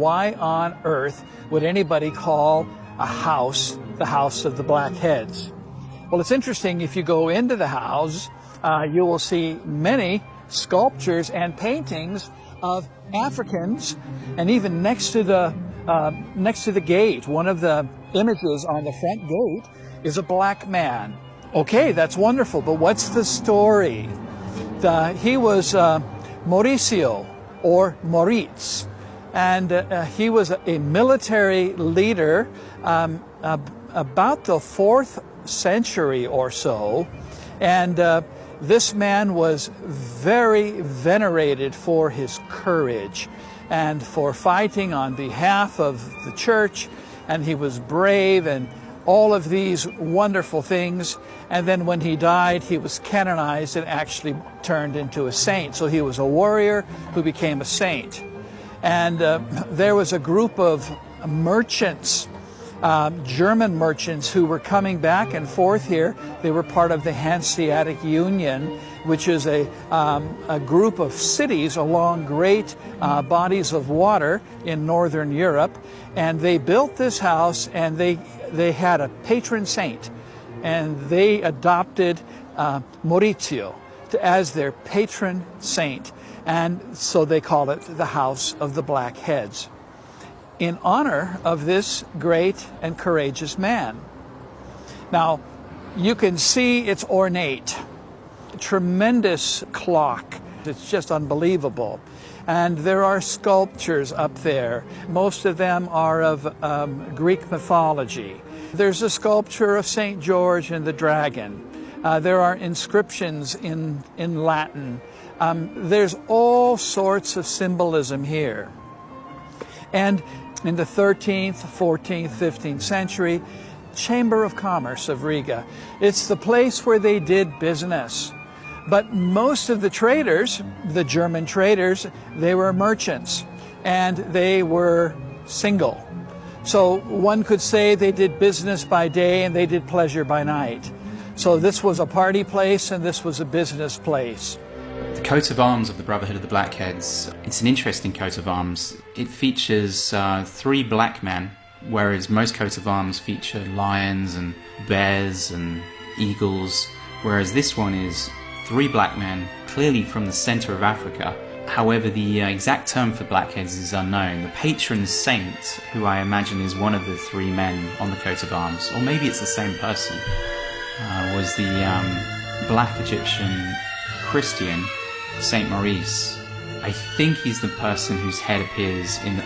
Why on earth would anybody call a house the House of the Black Heads? Well, it's interesting. If you go into the house, you will see many sculptures and paintings of Africans, and even next to the gate, one of the images on the front gate is a black man. Okay, that's wonderful, but what's the story? He was Mauricio, or Maurice, and he was a military leader about the 4th century or so, and this man was very venerated for his courage and for fighting on behalf of the church, and he was brave and all of these wonderful things. And then when he died, he was canonized and actually turned into a saint. So he was a warrior who became a saint. And there was a group of merchants, German merchants, who were coming back and forth here. They were part of the Hanseatic Union, which is a group of cities along great bodies of water in northern Europe. And they built this house, and they had a patron saint, and they adopted Maurizio as their patron saint. And so they call it the House of the Black Heads, in honor of this great and courageous man. Now, you can see it's ornate, tremendous clock. It's just unbelievable. And there are sculptures up there. Most of them are of Greek mythology. There's a sculpture of St. George and the dragon. There are inscriptions in Latin. There's all sorts of symbolism here. And in the 13th, 14th, 15th century, Chamber of Commerce of Riga. It's the place where they did business. But most of the traders, the German traders, they were merchants, and they were single. So one could say they did business by day and they did pleasure by night. So this was a party place and this was a business place. The coat of arms of the Brotherhood of the Blackheads, it's an interesting coat of arms. It features 3 black men, whereas most coats of arms feature lions and bears and eagles, whereas this one is 3 black men, clearly from the center of Africa. However, the exact term for blackheads is unknown. The patron saint, who I imagine is one of the 3 men on the coat of arms, or maybe it's the same person, was the black Egyptian Christian Saint Maurice. I think he's the person whose head appears on